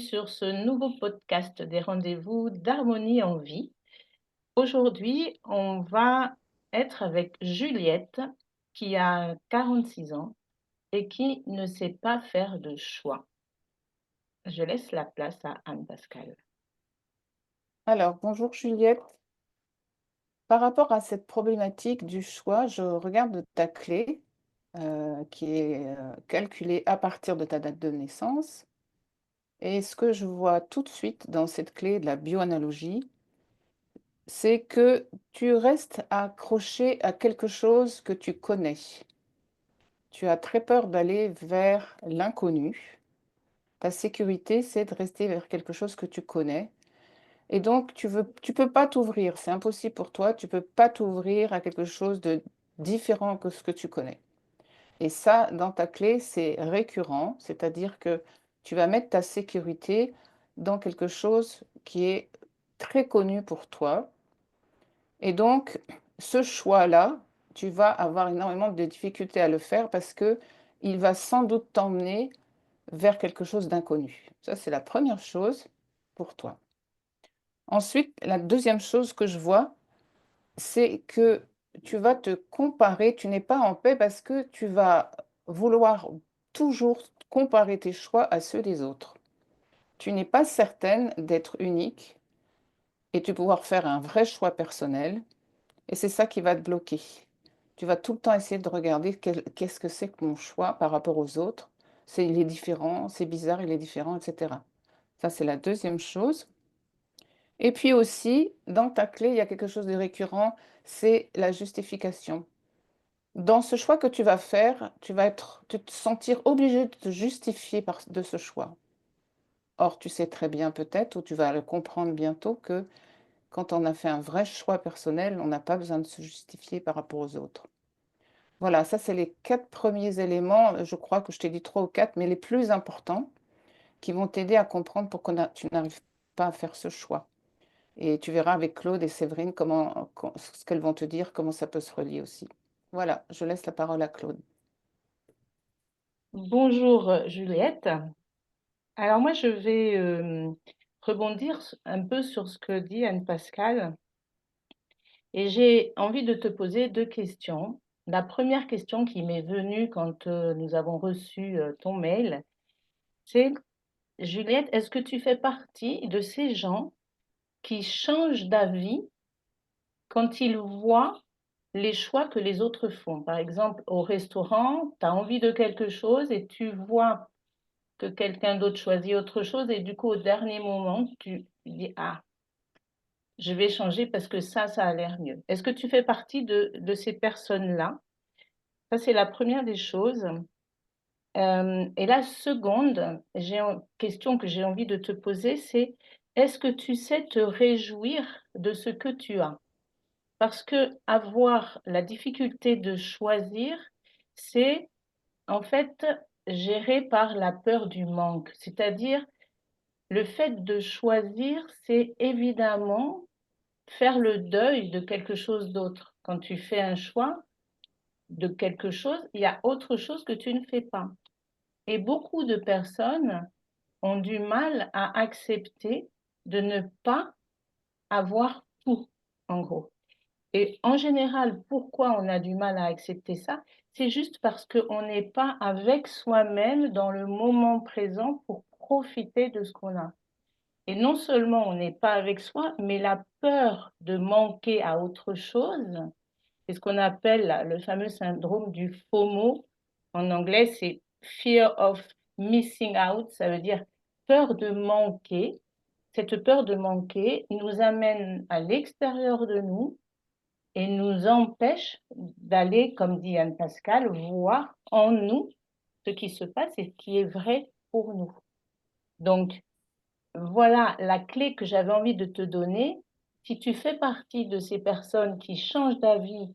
sur ce nouveau podcast des rendez-vous d'harmonie en vie. Aujourd'hui, on va être avec Juliette qui a 46 ans et qui ne sait pas faire de choix. Je laisse la place à Anne-Pascale. Alors, bonjour Juliette. Par rapport à cette problématique du choix, je regarde ta clé qui est calculée à partir de ta date de naissance. Et ce que je vois tout de suite dans cette clé de la bioanalogie, c'est que tu restes accroché à quelque chose que tu connais. Tu as très peur d'aller vers l'inconnu. Ta sécurité, c'est de rester vers quelque chose que tu connais. Et donc tu peux pas t'ouvrir, c'est impossible pour toi, tu peux pas t'ouvrir à quelque chose de différent que ce que tu connais. Et ça, dans ta clé, c'est récurrent, c'est-à-dire que tu vas mettre ta sécurité dans quelque chose qui est très connu pour toi. Et donc, ce choix-là, tu vas avoir énormément de difficultés à le faire parce que il va sans doute t'emmener vers quelque chose d'inconnu. Ça, c'est la première chose pour toi. Ensuite, la deuxième chose que je vois, c'est que tu vas te comparer, tu n'es pas en paix parce que tu vas vouloir toujours comparer tes choix à ceux des autres. Tu n'es pas certaine d'être unique et de pouvoir faire un vrai choix personnel et c'est ça qui va te bloquer. Tu vas tout le temps essayer de regarder qu'est-ce que c'est que mon choix par rapport aux autres. Il est différent, c'est bizarre, il est différent, etc. Ça, c'est la deuxième chose. Et puis aussi, dans ta clé, il y a quelque chose de récurrent, c'est la justification. Dans ce choix que tu vas faire, tu te sentir obligé de te justifier de ce choix. Or, tu sais très bien peut-être, ou tu vas le comprendre bientôt, que quand on a fait un vrai choix personnel, on n'a pas besoin de se justifier par rapport aux autres. Voilà, ça c'est les 4 premiers éléments, je crois que je t'ai dit 3 ou 4, mais les plus importants, qui vont t'aider à comprendre pourquoi tu n'arrives pas à faire ce choix. Et tu verras avec Claude et Séverine ce qu'elles vont te dire, comment ça peut se relier aussi. Voilà, je laisse la parole à Claude. Bonjour Juliette. Alors moi, je vais rebondir un peu sur ce que dit Anne-Pascale et j'ai envie de te poser deux questions. La première question qui m'est venue quand nous avons reçu ton mail, c'est Juliette, est-ce que tu fais partie de ces gens qui changent d'avis quand ils voient les choix que les autres font? Par exemple, au restaurant, tu as envie de quelque chose et tu vois que quelqu'un d'autre choisit autre chose et du coup, au dernier moment, tu dis, ah, je vais changer parce que ça a l'air mieux. Est-ce que tu fais partie de ces personnes-là? Ça, c'est la première des choses. Et la seconde question que j'ai envie de te poser, c'est est-ce que tu sais te réjouir de ce que tu as? Parce que avoir la difficulté de choisir, c'est en fait géré par la peur du manque. C'est-à-dire, le fait de choisir, c'est évidemment faire le deuil de quelque chose d'autre. Quand tu fais un choix de quelque chose, il y a autre chose que tu ne fais pas. Et beaucoup de personnes ont du mal à accepter de ne pas avoir tout, en gros. Et en général, pourquoi on a du mal à accepter ça? C'est juste parce qu'on n'est pas avec soi-même dans le moment présent pour profiter de ce qu'on a. Et non seulement on n'est pas avec soi, mais la peur de manquer à autre chose, c'est ce qu'on appelle le fameux syndrome du FOMO. En anglais, c'est Fear of Missing Out, ça veut dire peur de manquer. Cette peur de manquer nous amène à l'extérieur de nous et nous empêche d'aller, comme dit Anne Pascal, voir en nous ce qui se passe et ce qui est vrai pour nous. Donc, voilà la clé que j'avais envie de te donner. Si tu fais partie de ces personnes qui changent d'avis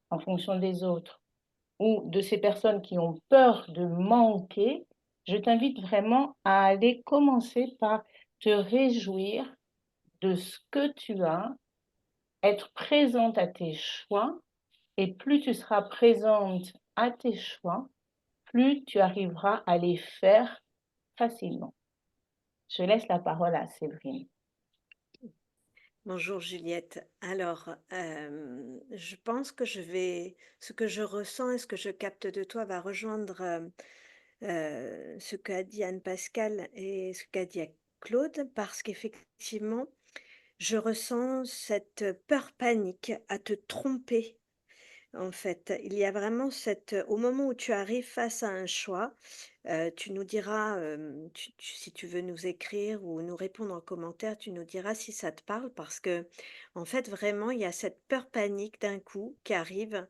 en fonction des autres ou de ces personnes qui ont peur de manquer, je t'invite vraiment à aller commencer par te réjouir de ce que tu as, être présente à tes choix, et plus tu seras présente à tes choix, plus tu arriveras à les faire facilement. Je laisse la parole à Séverine. Bonjour Juliette. Alors, je pense que ce que je ressens et ce que je capte de toi va rejoindre ce qu'a dit Anne Pascal et ce qu'a dit Claude, parce qu'effectivement, je ressens cette peur panique à te tromper. En fait, il y a vraiment au moment où tu arrives face à un choix, tu nous diras, si tu veux nous écrire ou nous répondre en commentaire, tu nous diras si ça te parle parce que, en fait, vraiment, il y a cette peur panique d'un coup qui arrive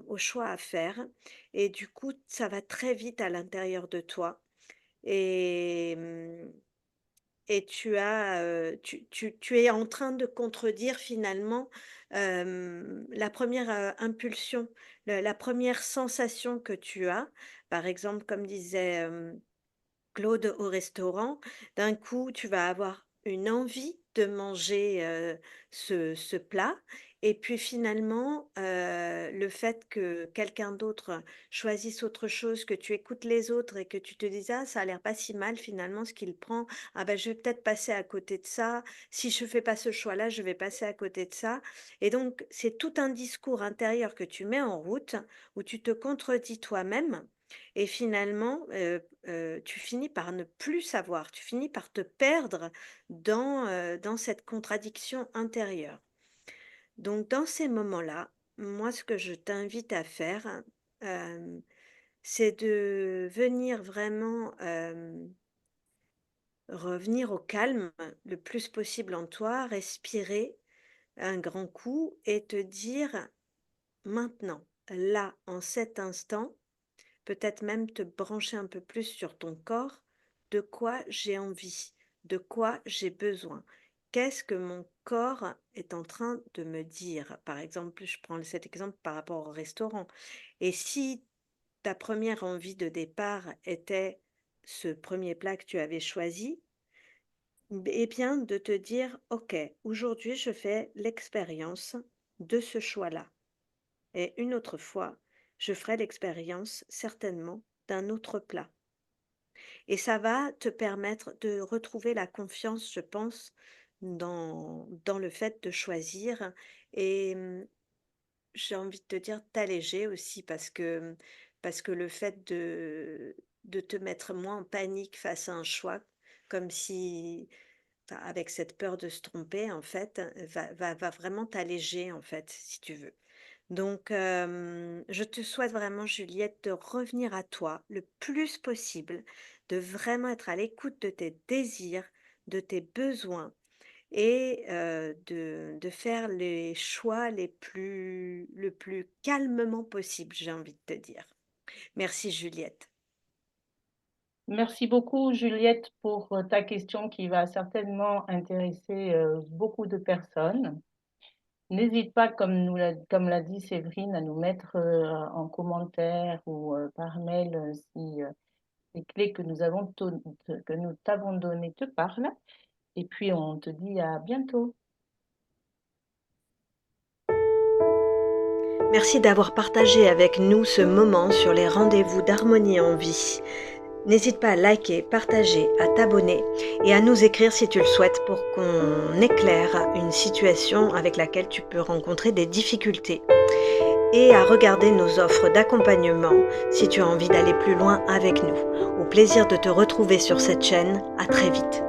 au choix à faire et du coup, ça va très vite à l'intérieur de toi et tu es en train de contredire finalement, la première impulsion, le la première sensation que tu as. Par exemple, comme disait, Claude au restaurant, d'un coup, tu vas avoir une envie de manger, ce plat et puis finalement, le fait que quelqu'un d'autre choisisse autre chose, que tu écoutes les autres et que tu te dises: «Ah, ça a l'air pas si mal finalement ce qu'il prend. Ah ben je vais peut-être passer à côté de ça. Si je fais pas ce choix-là, je vais passer à côté de ça» et donc c'est tout un discours intérieur que tu mets en route, où tu te contredis toi-même et finalement, tu finis par ne plus savoir, tu finis par te perdre dans cette contradiction intérieure. Donc dans ces moments-là, moi ce que je t'invite à faire, hem, c'est de venir vraiment, revenir au calme le plus possible en toi, respirer un grand coup et te dire: «Maintenant, là, en cet instant». Peut-être même te brancher un peu plus sur ton corps, de quoi j'ai envie, de quoi j'ai besoin. Qu'est-ce que mon corps est en train de me dire? Par exemple, je prends cet exemple par rapport au restaurant. Et si ta première envie de départ était ce premier plat que tu avais choisi, eh bien de te dire, OK, aujourd'hui je fais l'expérience de ce choix-là. Et une autre fois, je ferai l'expérience certainement d'un autre plat. Et ça va te permettre de retrouver la confiance, je pense, dans le fait de choisir et j'ai envie de te dire t'alléger aussi parce que le fait de te mettre moins en panique face à un choix, comme si enfin, avec cette peur de se tromper en fait, va vraiment t'alléger en fait, si tu veux. Donc, je te souhaite vraiment, Juliette, de revenir à toi le plus possible, de vraiment être à l'écoute de tes désirs, de tes besoins et de faire les choix le plus calmement possible, j'ai envie de te dire. Merci, Juliette. Merci beaucoup, Juliette, pour ta question qui va certainement intéresser beaucoup de personnes. N'hésite pas, comme l'a dit Séverine, à nous mettre en commentaire ou par mail si les clés que nous t'avons données te parlent. Et puis, on te dit à bientôt. Merci d'avoir partagé avec nous ce moment sur les rendez-vous d'harmonie en vie. N'hésite pas à liker, partager, à t'abonner et à nous écrire si tu le souhaites pour qu'on éclaire une situation avec laquelle tu peux rencontrer des difficultés. Et à regarder nos offres d'accompagnement si tu as envie d'aller plus loin avec nous. Au plaisir de te retrouver sur cette chaîne. À très vite.